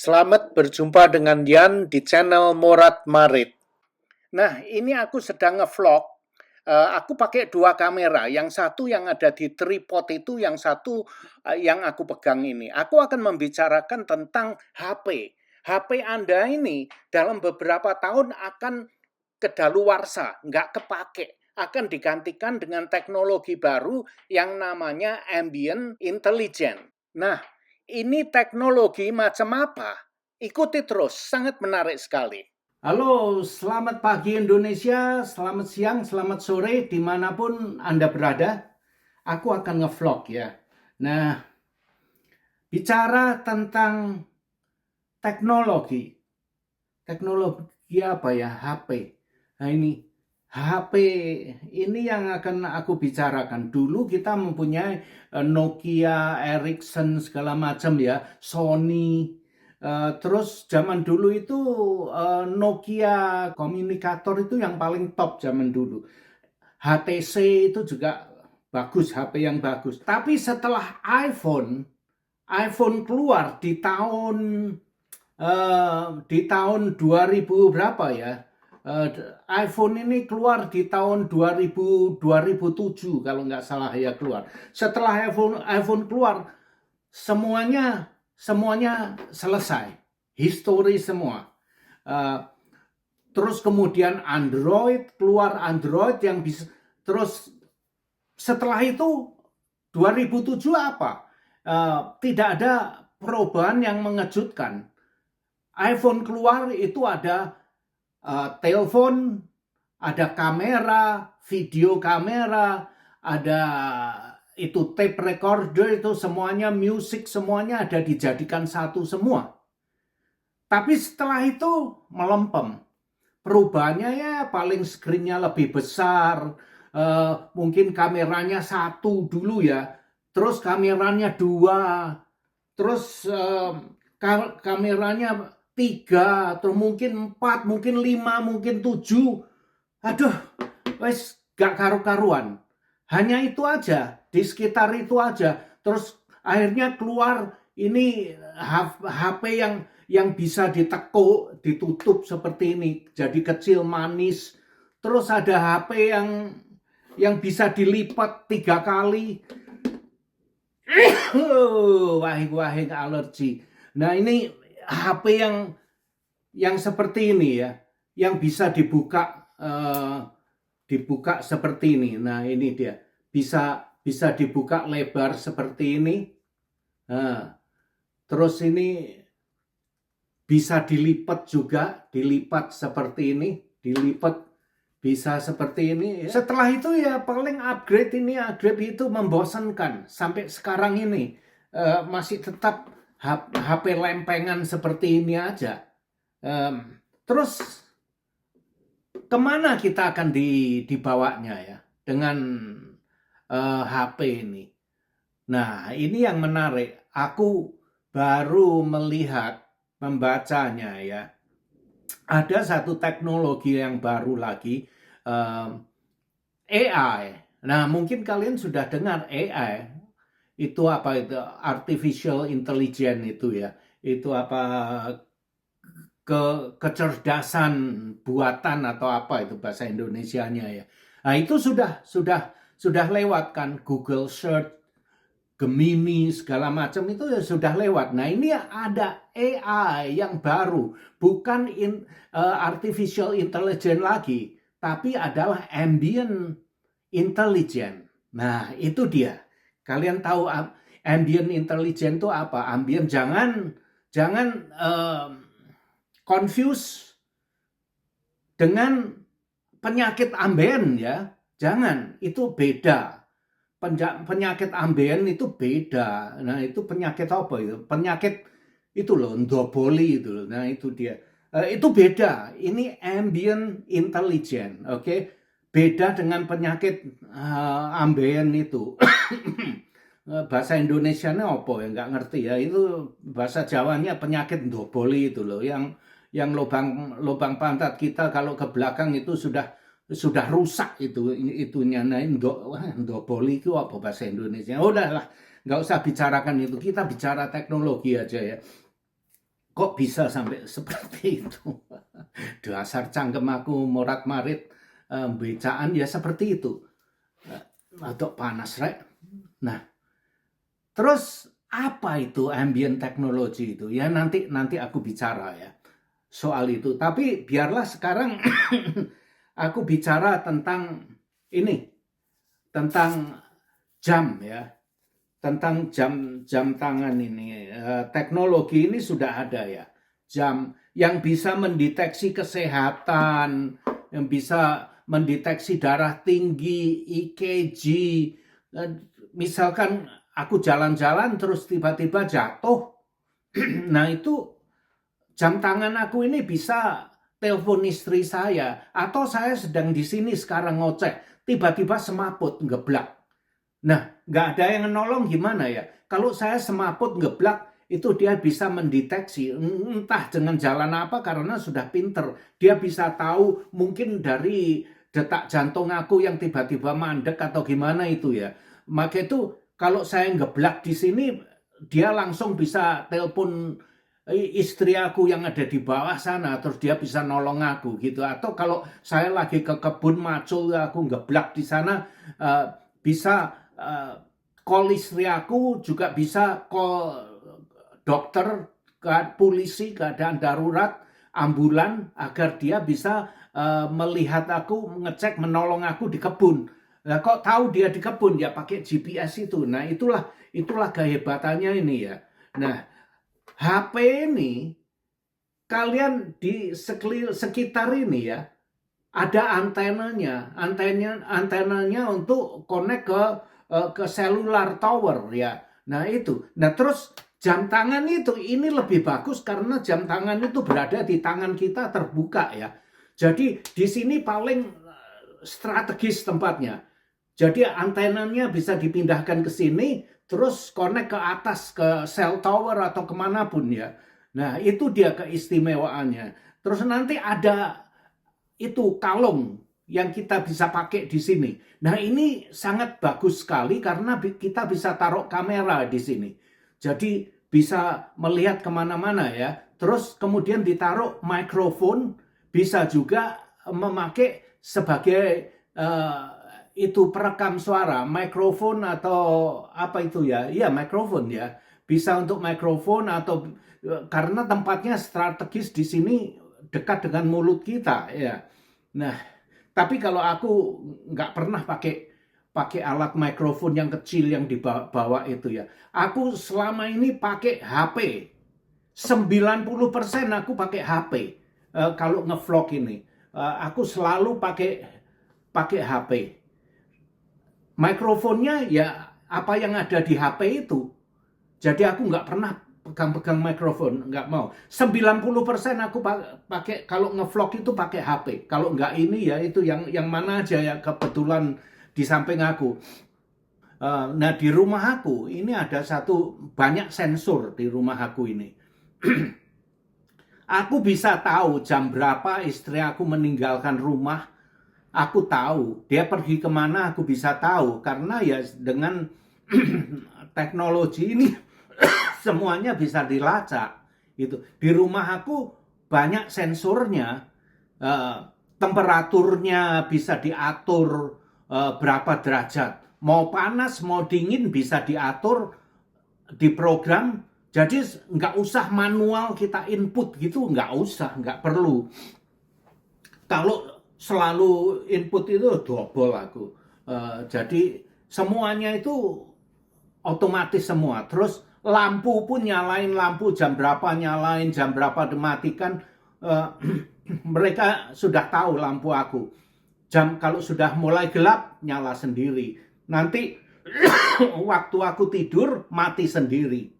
Selamat berjumpa dengan Dian di channel Morat Marit. Nah, ini aku sedang nge-vlog. Aku pakai dua kamera. Yang satu yang ada di tripod itu, yang satu yang aku pegang ini. Aku akan membicarakan tentang HP. HP Anda ini dalam beberapa tahun akan kedaluarsa, nggak kepake. Akan digantikan dengan teknologi baru yang namanya ambient intelligence. Nah, ini teknologi macam apa? Ikuti terus, sangat menarik sekali. Halo, selamat pagi Indonesia, selamat siang, selamat sore, dimanapun Anda berada. Aku akan nge-vlog ya. Nah, bicara tentang teknologi. Teknologi apa ya? HP. Nah ini, HP ini yang akan aku bicarakan. Dulu kita mempunyai Nokia, Ericsson, segala macam ya. Sony. Terus zaman dulu itu Nokia komunikator itu yang paling top zaman dulu. HTC itu juga bagus, HP yang bagus. Tapi setelah iPhone keluar di tahun 2000 berapa ya? iPhone ini keluar di tahun 2007 kalau nggak salah ya keluar. Setelah iPhone keluar, semuanya selesai, history semua. Terus kemudian keluar Android yang bisa. Terus setelah itu 2007 apa? Tidak ada perubahan yang mengejutkan. iPhone keluar itu ada telepon, ada kamera, video kamera, ada itu tape recorder, itu semuanya musik, semuanya ada dijadikan satu semua. Tapi setelah itu melempem. Perubahannya ya paling screen-nya lebih besar, mungkin kameranya satu dulu ya, terus kameranya dua, terus kameranya tiga, terus mungkin empat, mungkin lima, mungkin tujuh. Aduh, wes gak karu-karuan. Hanya itu aja, di sekitar itu aja. Terus akhirnya keluar ini HP yang bisa ditekuk, ditutup seperti ini, jadi kecil, manis. Terus ada HP yang bisa dilipat 3 kali. Wahing alergi. Nah ini HP yang seperti ini ya, yang bisa dibuka seperti ini. Nah ini dia, bisa dibuka lebar seperti ini. Nah, terus ini bisa dilipat juga, dilipat seperti ini, dilipat bisa seperti ini. Setelah itu ya paling upgrade itu membosankan. Sampai sekarang ini masih tetap HP lempengan seperti ini aja. Terus kemana kita akan dibawanya ya dengan HP ini? Nah ini yang menarik. Aku baru membacanya ya. Ada satu teknologi yang baru lagi, AI. Nah mungkin kalian sudah dengar AI. Itu apa itu? Artificial Intelligence itu ya. Itu apa, kecerdasan buatan atau apa itu bahasa Indonesianya ya. Nah itu sudah lewat kan, Google Search, Gemini segala macam itu ya sudah lewat. Nah ini ada AI yang baru, bukan artificial intelligence lagi, tapi adalah ambient intelligence. Nah itu dia. Kalian tahu ambient intelligence itu apa? Ambient, jangan confuse dengan penyakit ambien ya. Jangan, itu beda. Penyakit ambien itu beda. Nah itu penyakit apa itu? Penyakit itu loh, ndoboli itu loh. Nah itu dia. Itu beda. Ini ambient intelligence, oke? Beda dengan penyakit ambien itu. Bahasa Indonesianya apa ya, nggak ngerti ya. Itu bahasa Jawanya penyakit ndoboli itu loh, yang lubang pantat kita kalau ke belakang itu sudah rusak itunya. Nah ndoboli itu apa bahasa Indonesia? Udahlah, nggak usah bicarakan itu, kita bicara teknologi aja ya. kok bisa sampai seperti itu? Dasar cangkem aku morat-marit becaan ya seperti itu. Atau panas, rek. Nah, terus apa itu ambient technology itu? Ya nanti aku bicara ya soal itu. Tapi biarlah sekarang aku bicara tentang ini, tentang jam ya, tentang jam tangan ini. Teknologi ini sudah ada ya, jam yang bisa mendeteksi kesehatan, yang bisa mendeteksi darah tinggi, EKG. Misalkan aku jalan-jalan terus tiba-tiba jatuh, nah itu jam tangan aku ini bisa telepon istri saya, atau saya sedang di sini sekarang ngoceh, tiba-tiba semaput ngeblak. Nah, nggak ada yang nolong gimana ya? Kalau saya semaput ngeblak, itu dia bisa mendeteksi, entah dengan jalan apa karena sudah pinter. Dia bisa tahu mungkin dari detak jantung aku yang tiba-tiba mandek atau gimana itu ya. Maka itu kalau saya ngeblak di sini, dia langsung bisa telepon istri aku yang ada di bawah sana, terus dia bisa nolong aku gitu. Atau kalau saya lagi ke kebun macul, aku ngeblak di sana, bisa call istri aku, juga bisa call dokter, polisi, keadaan darurat, ambulan, agar dia bisa melihat aku, ngecek, menolong aku di kebun. Nah, kok tahu dia di kebun? Ya pakai GPS itu. Nah, itulah kehebatannya ini ya. Nah, HP ini, kalian di sekitar ini ya, ada antenanya untuk connect ke cellular tower ya. Nah itu. Nah terus jam tangan itu ini lebih bagus karena jam tangan itu berada di tangan kita terbuka ya. Jadi di sini paling strategis tempatnya. Jadi antenanya bisa dipindahkan ke sini, terus connect ke atas, ke cell tower atau kemanapun ya. Nah itu dia keistimewaannya. Terus nanti ada itu kalung yang kita bisa pakai di sini. Nah ini sangat bagus sekali karena kita bisa taruh kamera di sini. Jadi bisa melihat kemana-mana ya. Terus kemudian ditaruh mikrofon, bisa juga memakai sebagai itu perekam suara, mikrofon atau apa itu ya? Iya mikrofon ya. Bisa untuk mikrofon atau karena tempatnya strategis di sini dekat dengan mulut kita ya. Nah, tapi kalau aku nggak pernah pakai alat mikrofon yang kecil yang dibawa itu ya. Aku selama ini pakai HP. 90% aku pakai HP. Kalau ngevlog ini, aku selalu pakai HP. Mikrofonnya ya apa yang ada di HP itu. Jadi aku nggak pernah pegang-pegang mikrofon, nggak mau. 90% aku pakai, kalau ngevlog itu pakai HP. Kalau nggak ini ya itu yang mana aja ya kebetulan di samping aku. Nah di rumah aku ini ada banyak sensor di rumah aku ini. Aku bisa tahu jam berapa istri aku meninggalkan rumah. Aku tahu dia pergi kemana, aku bisa tahu karena ya dengan teknologi ini semuanya bisa dilacak. Gitu. Di rumah aku banyak sensornya, temperaturnya bisa diatur berapa derajat. Mau panas, mau dingin bisa diatur di program. Jadi nggak usah manual kita input gitu, nggak usah, nggak perlu. Kalau selalu input itu double aku. Jadi semuanya itu otomatis semua. Terus lampu pun nyalain lampu, jam berapa nyalain, jam berapa dimatikan. Mereka sudah tahu lampu aku. Jam kalau sudah mulai gelap nyala sendiri. Nanti waktu aku tidur mati sendiri.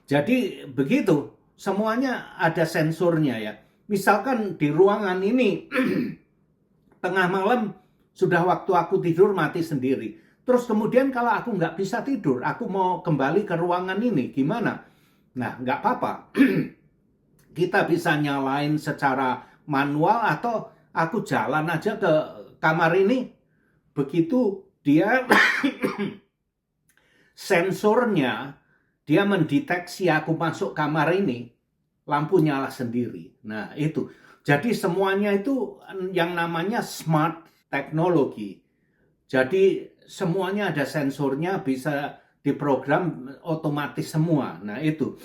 Jadi begitu, semuanya ada sensornya ya. Misalkan di ruangan ini tengah malam sudah waktu aku tidur mati sendiri. Terus kemudian kalau aku nggak bisa tidur, aku mau kembali ke ruangan ini, gimana? Nah, nggak apa-apa. Kita bisa nyalain secara manual atau aku jalan aja ke kamar ini. Begitu dia sensornya, dia mendeteksi aku masuk kamar ini, lampu nyala sendiri. Nah, itu. Jadi semuanya itu yang namanya smart teknologi. Jadi semuanya ada sensornya, bisa diprogram otomatis semua. Nah, itu.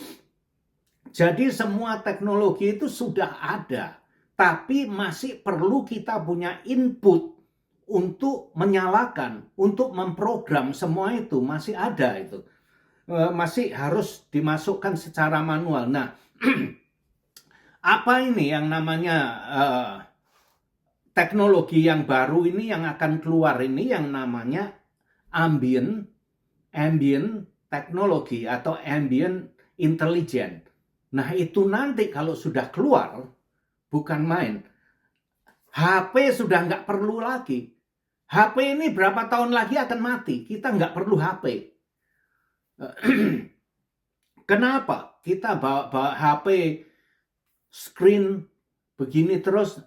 Jadi semua teknologi itu sudah ada, tapi masih perlu kita punya input untuk menyalakan, untuk memprogram semua itu masih ada itu. Masih harus dimasukkan secara manual. Nah, apa ini yang namanya teknologi yang baru ini yang akan keluar ini yang namanya ambient teknologi atau ambient intelligence. Nah, itu nanti kalau sudah keluar, bukan main. HP sudah nggak perlu lagi. HP ini berapa tahun lagi akan mati. Kita nggak perlu HP. Kenapa? Kita bawa HP screen begini terus,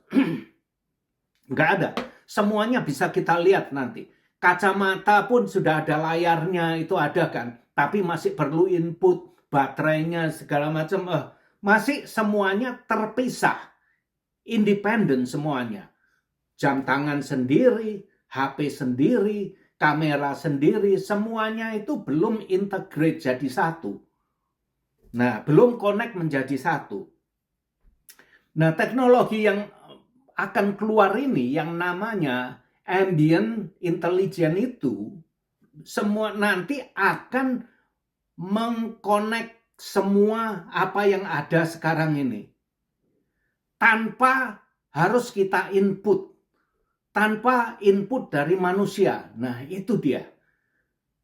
nggak ada. Semuanya bisa kita lihat nanti. Kacamata pun sudah ada layarnya, itu ada kan. Tapi masih perlu input, baterainya, segala macam. Masih semuanya terpisah. Independen semuanya. Jam tangan sendiri, HP sendiri, kamera sendiri, semuanya itu belum integrate jadi satu. Nah, belum connect menjadi satu. Nah, teknologi yang akan keluar ini yang namanya ambient intelligence itu semua nanti akan mengkonek semua apa yang ada sekarang ini. Tanpa harus kita input. Tanpa input dari manusia. Nah, itu dia.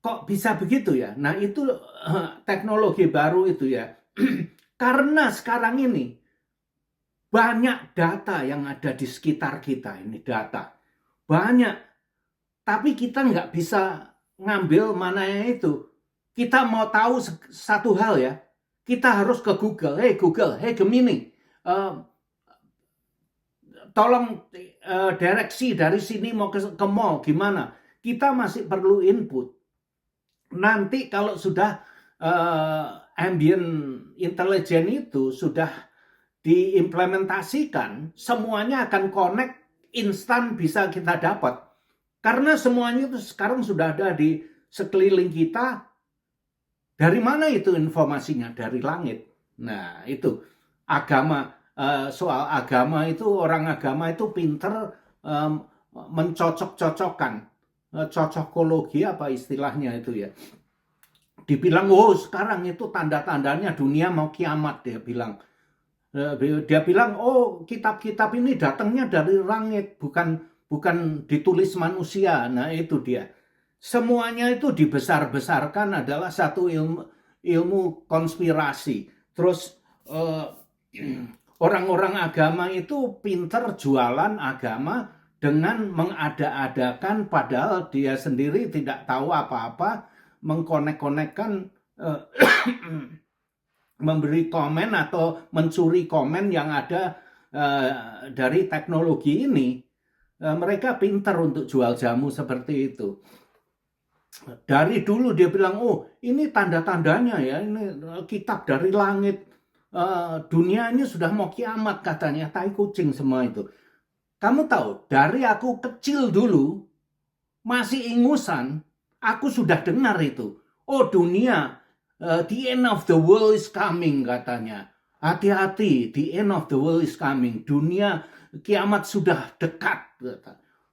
Kok bisa begitu ya? Nah, itu teknologi baru itu ya. Karena sekarang ini banyak data yang ada di sekitar kita. Ini data. Banyak. Tapi kita nggak bisa ngambil mana yang itu. Kita mau tahu satu hal ya. Kita harus ke Google. Hey Google, hey Gemini. Tolong direksi dari sini mau ke mall gimana? Kita masih perlu input. Nanti kalau sudah ambient intelligence itu sudah diimplementasikan, semuanya akan connect instan bisa kita dapat. Karena semuanya itu sekarang sudah ada di sekeliling kita. Dari mana itu informasinya? Dari langit. Nah, itu agama. Soal agama itu orang agama itu pinter mencocok-cocokkan, cocokologi apa istilahnya itu ya. Dibilang sekarang itu tanda-tandanya dunia mau kiamat, dia bilang. Dia bilang kitab-kitab ini datangnya dari langit, bukan ditulis manusia. Nah, itu dia. Semuanya itu dibesar-besarkan adalah satu ilmu konspirasi. Terus orang-orang agama itu pinter jualan agama dengan mengada-adakan padahal dia sendiri tidak tahu apa-apa, mengkonek-konekkan, memberi komen atau mencuri komen yang ada dari teknologi ini. Mereka pinter untuk jual jamu seperti itu. Dari dulu dia bilang, ini tanda-tandanya ya, ini kitab dari langit. Dunia ini sudah mau kiamat katanya, tai kucing semua itu. Kamu tahu, dari aku kecil dulu, masih ingusan, aku sudah dengar itu. Dunia, the end of the world is coming katanya. Hati-hati, the end of the world is coming. Dunia, kiamat sudah dekat.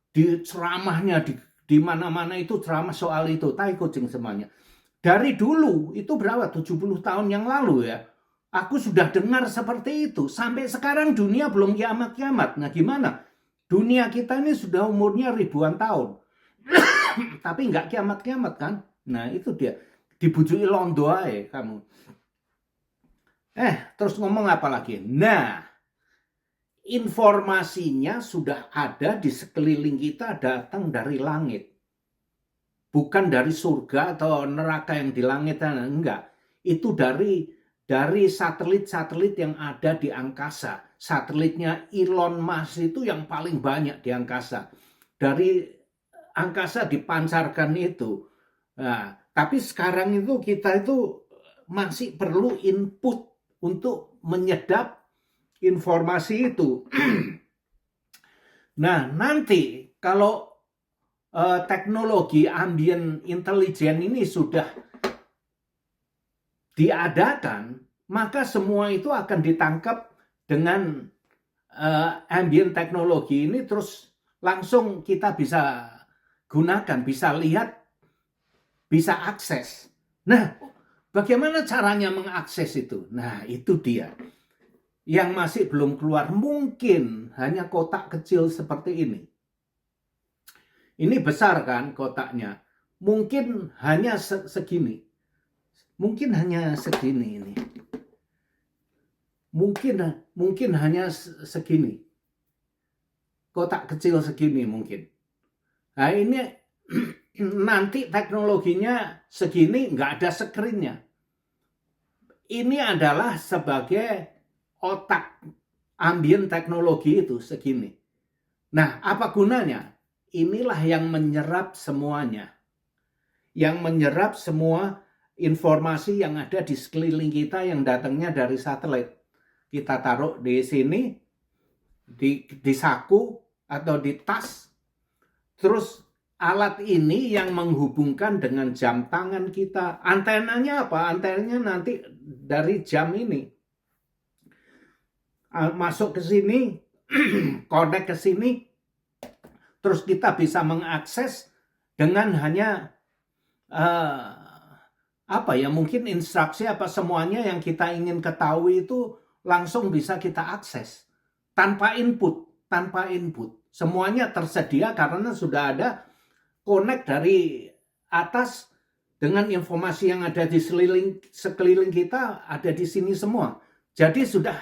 Di ceramahnya, di mana-mana itu ceramah soal itu, tai kucing semuanya. Dari dulu, itu berapa? 70 tahun yang lalu ya. Aku sudah dengar seperti itu. Sampai sekarang dunia belum kiamat-kiamat. Nah, gimana? Dunia kita ini sudah umurnya ribuan tahun. Tapi nggak kiamat-kiamat kan? Nah, itu dia. Dibujuki londo aja kamu. Terus ngomong apa lagi? Nah, informasinya sudah ada di sekeliling kita, datang dari langit. Bukan dari surga atau neraka yang di langit. Enggak. Itu dari satelit-satelit yang ada di angkasa. Satelitnya Elon Musk itu yang paling banyak di angkasa. Dari angkasa dipancarkan itu. Nah, tapi sekarang itu kita itu masih perlu input untuk menyedap informasi itu. Nah, nanti kalau teknologi ambient intelligence ini sudah diadakan, maka semua itu akan ditangkap dengan ambient teknologi ini, terus langsung kita bisa gunakan, bisa lihat, bisa akses. Nah, bagaimana caranya mengakses itu? Nah, itu dia. Yang masih belum keluar, mungkin hanya kotak kecil seperti ini. Ini besar kan kotaknya. Mungkin hanya segini. Mungkin hanya segini ini. Mungkin hanya segini. Kotak kecil segini mungkin. Nah, ini nanti teknologinya segini, nggak ada screen-nya. Ini adalah sebagai otak ambient teknologi itu segini. Nah, apa gunanya? Inilah yang menyerap semuanya. Yang menyerap semua informasi yang ada di sekeliling kita yang datangnya dari satelit. Kita taruh di sini, di saku atau di tas. Terus alat ini yang menghubungkan dengan jam tangan kita. Antenanya apa? Antenanya nanti dari jam ini. Masuk ke sini, connect ke sini, terus kita bisa mengakses dengan hanya mungkin instruksi apa semuanya yang kita ingin ketahui itu langsung bisa kita akses tanpa input. Semuanya tersedia karena sudah ada connect dari atas dengan informasi yang ada di sekeliling kita ada di sini semua. Jadi sudah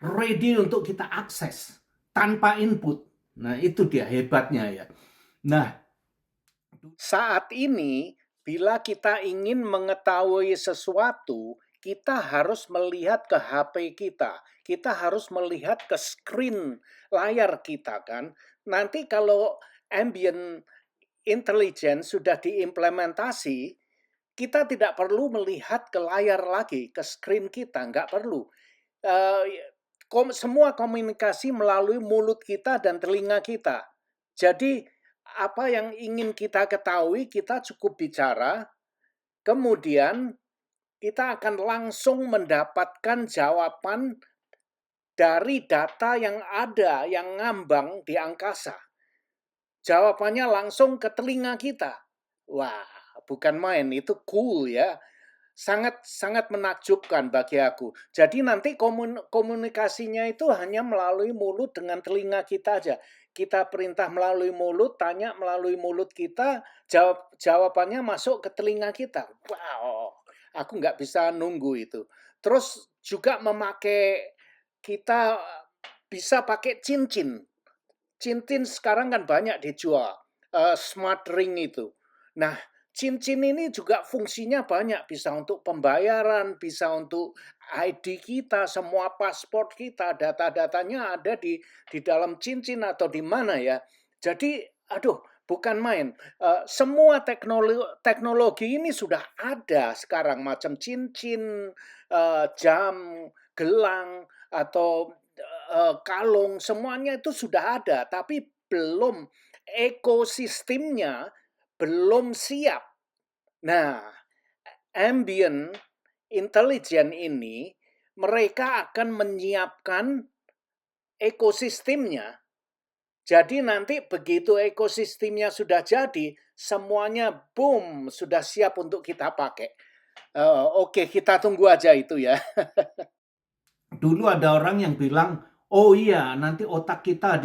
ready untuk kita akses tanpa input. Nah, itu dia hebatnya ya. Nah, saat ini bila kita ingin mengetahui sesuatu, kita harus melihat ke HP kita. Kita harus melihat ke screen layar kita kan. Nanti kalau ambient intelligence sudah diimplementasi, kita tidak perlu melihat ke layar lagi, ke screen kita, nggak perlu. Semua komunikasi melalui mulut kita dan telinga kita. Jadi apa yang ingin kita ketahui, kita cukup bicara, kemudian kita akan langsung mendapatkan jawaban dari data yang ada, yang ngambang di angkasa. Jawabannya langsung ke telinga kita. Wah, bukan main, itu cool ya. Sangat menakjubkan bagi aku. Jadi nanti komunikasinya itu hanya melalui mulut dengan telinga kita aja. Kita perintah melalui mulut, tanya melalui mulut kita, jawabannya masuk ke telinga kita. Wow, aku nggak bisa nunggu itu. Terus juga kita bisa pakai cincin. Cincin sekarang kan banyak dijual, smart ring itu. Nah, cincin ini juga fungsinya banyak, bisa untuk pembayaran, bisa untuk ID kita, semua paspor kita, data-datanya ada di dalam cincin atau di mana ya. Jadi, bukan main. Semua teknologi ini sudah ada sekarang, macam cincin, jam, gelang, atau kalung, semuanya itu sudah ada, tapi belum ekosistemnya belum siap. Nah, ambient intelligence ini mereka akan menyiapkan ekosistemnya. Jadi nanti begitu ekosistemnya sudah jadi, semuanya boom, sudah siap untuk kita pakai. Oke, kita tunggu aja itu ya. Dulu ada orang yang bilang, oh iya nanti otak kita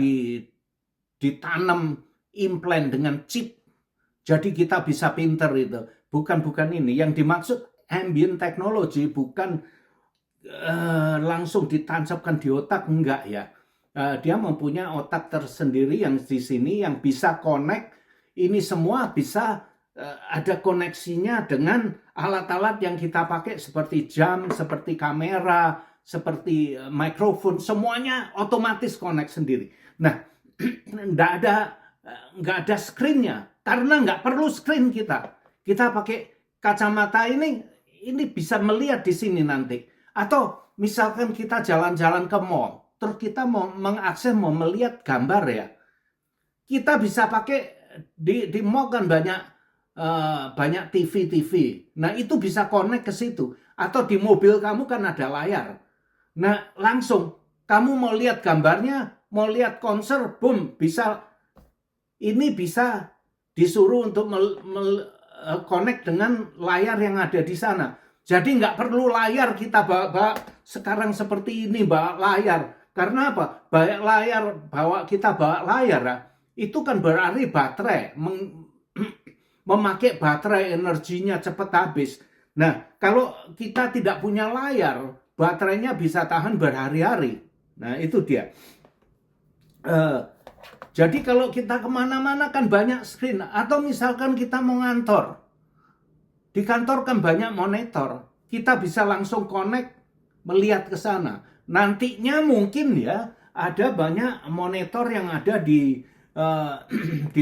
ditanam implant dengan chip. Jadi kita bisa pinter itu. Bukan ini. Yang dimaksud ambient technology bukan langsung ditancapkan di otak, enggak ya. Dia mempunyai otak tersendiri yang di sini yang bisa connect. Ini semua bisa ada koneksinya dengan alat-alat yang kita pakai seperti jam, seperti kamera, seperti mikrofon, semuanya otomatis connect sendiri. Nah, nggak ada screen-nya karena nggak perlu screen kita. Kita pakai kacamata ini bisa melihat di sini nanti Atau misalkan kita jalan-jalan ke mall, terus kita mau mengakses, mau melihat gambar ya, kita bisa pakai di mall kan banyak TV. Nah itu bisa connect ke situ. Atau di mobil kamu kan ada layar. Nah langsung kamu mau lihat gambarnya, mau lihat konser, boom, ini bisa disuruh untuk connect dengan layar yang ada di sana. Jadi nggak perlu layar kita bawa sekarang seperti ini, bawa layar. Karena apa? Kita bawa layar, itu kan berarti baterai, memakai baterai, energinya cepat habis. Nah, kalau kita tidak punya layar, baterainya bisa tahan berhari-hari. Nah, itu dia. Jadi kalau kita kemana-mana kan banyak screen. Atau misalkan kita mau ngantor. Di kantor kan banyak monitor. Kita bisa langsung connect, melihat ke sana. Nantinya mungkin ya, ada banyak monitor yang ada di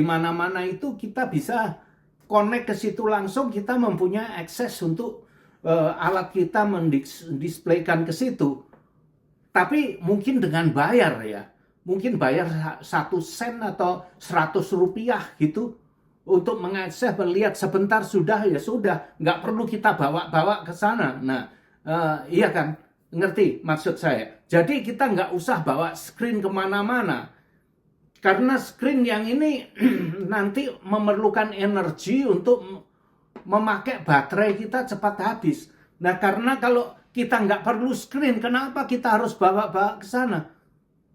mana-mana itu, kita bisa connect ke situ langsung, kita mempunyai akses untuk alat kita mendisplaykan ke situ. Tapi mungkin dengan bayar ya. Mungkin bayar 1 sen atau 100 rupiah gitu. Untuk mengakses, melihat sebentar sudah, ya sudah. Nggak perlu kita bawa-bawa ke sana. Nah, iya kan? Ngerti maksud saya? Jadi kita nggak usah bawa screen kemana-mana. Karena screen yang ini nanti memerlukan energi untuk memakai baterai kita cepat habis. Nah, karena kalau kita nggak perlu screen, kenapa kita harus bawa-bawa ke sana?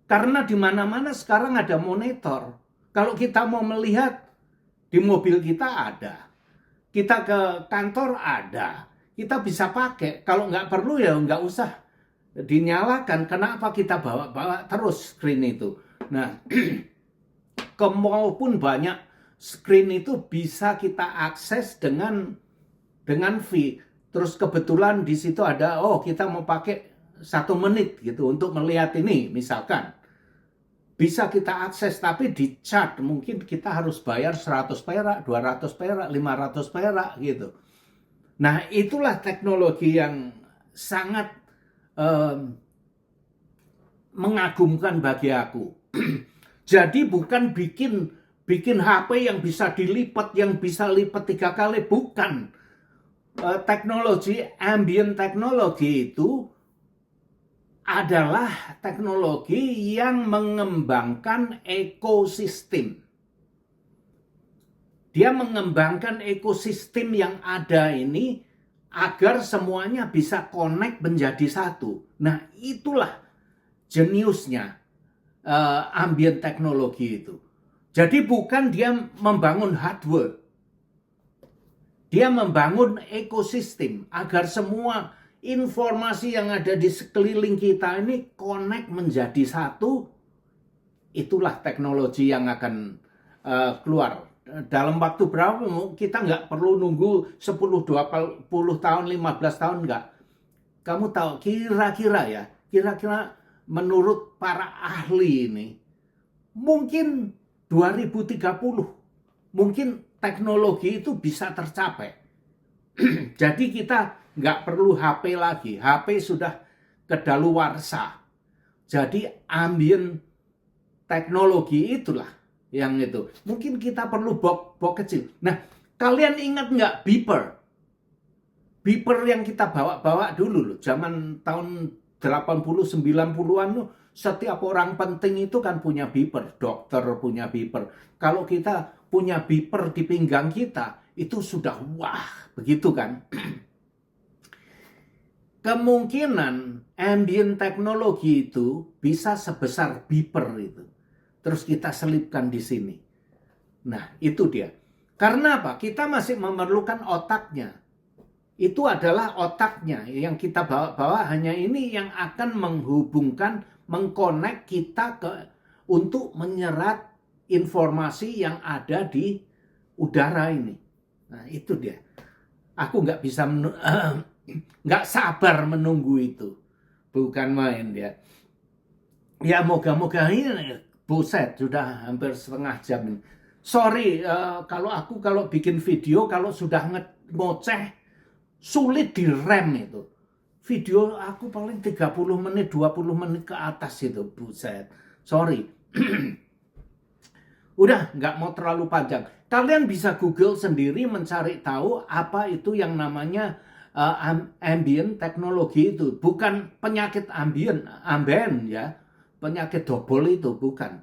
Karena di mana-mana sekarang ada monitor. Kalau kita mau melihat, di mobil kita ada. Kita ke kantor ada. Kita bisa pakai. Kalau nggak perlu ya nggak usah dinyalakan. Kenapa kita bawa-bawa terus screen itu? Nah, ke mall pun banyak screen itu bisa kita akses dengan fee. Terus kebetulan di situ ada, kita mau pakai 1 menit gitu untuk melihat ini misalkan. Bisa kita akses, tapi di chat mungkin kita harus bayar 100 perak, 200 perak, 500 perak gitu. Nah, itulah teknologi yang sangat mengagumkan bagi aku. Jadi bukan bikin HP yang bisa dilipat, yang bisa lipat 3 kali, bukan. Teknologi ambient teknologi itu adalah teknologi yang mengembangkan ekosistem. Dia mengembangkan ekosistem yang ada ini agar semuanya bisa connect menjadi satu. Nah, itulah jeniusnya ambient teknologi itu. Jadi bukan dia membangun hardware. Dia membangun ekosistem agar semua informasi yang ada di sekeliling kita ini connect menjadi satu. Itulah teknologi yang akan keluar. Dalam waktu berapa? Kita nggak perlu nunggu 10, 20 tahun, 15 tahun, nggak. Kamu tahu kira-kira menurut para ahli ini, mungkin 2030, mungkin teknologi itu bisa tercapai. Jadi kita nggak perlu HP lagi. HP sudah kedaluwarsa. Jadi ambient teknologi itulah yang itu. Mungkin kita perlu box kecil. Nah, kalian ingat nggak beeper? Beeper yang kita bawa dulu loh. Zaman tahun 80 90-an loh. Setiap orang penting itu kan punya beeper. Dokter punya beeper. Kalau kita punya beeper di pinggang kita, itu sudah wah, begitu kan? Kemungkinan ambient teknologi itu bisa sebesar beeper itu. Terus kita selipkan di sini. Nah, itu dia. Karena apa? Kita masih memerlukan otaknya. Itu adalah otaknya yang kita bawa hanya ini yang akan menghubungkan, mengkonek kita untuk menyerat informasi yang ada di udara ini. Nah, itu dia. Aku nggak bisa nggak sabar menunggu itu. Bukan main dia. Ya moga-moga ini buset sudah hampir setengah jam ini. Sorry kalau bikin video kalau sudah ngoceh sulit direm itu. video aku paling 30 menit, 20 menit ke atas itu, buset. Sorry. Udah, nggak mau terlalu panjang. Kalian bisa Google sendiri mencari tahu apa itu yang namanya ambient teknologi itu. Bukan penyakit amben ya. Penyakit double itu, bukan.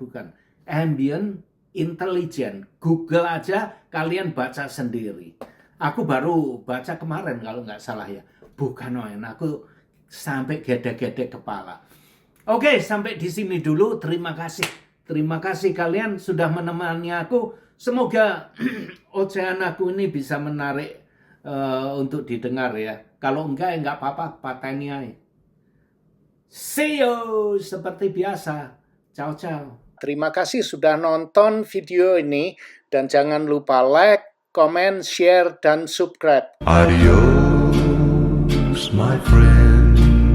Ambient intelligence. Google aja, kalian baca sendiri. Aku baru baca kemarin kalau nggak salah ya. Bukan, aku sampai gede-gede kepala. Oke, sampai di sini dulu. Terima kasih. Terima kasih kalian sudah menemani aku. Semoga ocehan aku ini bisa menarik untuk didengar ya. Kalau enggak, ya enggak apa-apa, pateni aja. See you seperti biasa. Ciao, ciao. Terima kasih sudah nonton video ini dan jangan lupa like, comment, share, dan subscribe. Adios, my friend.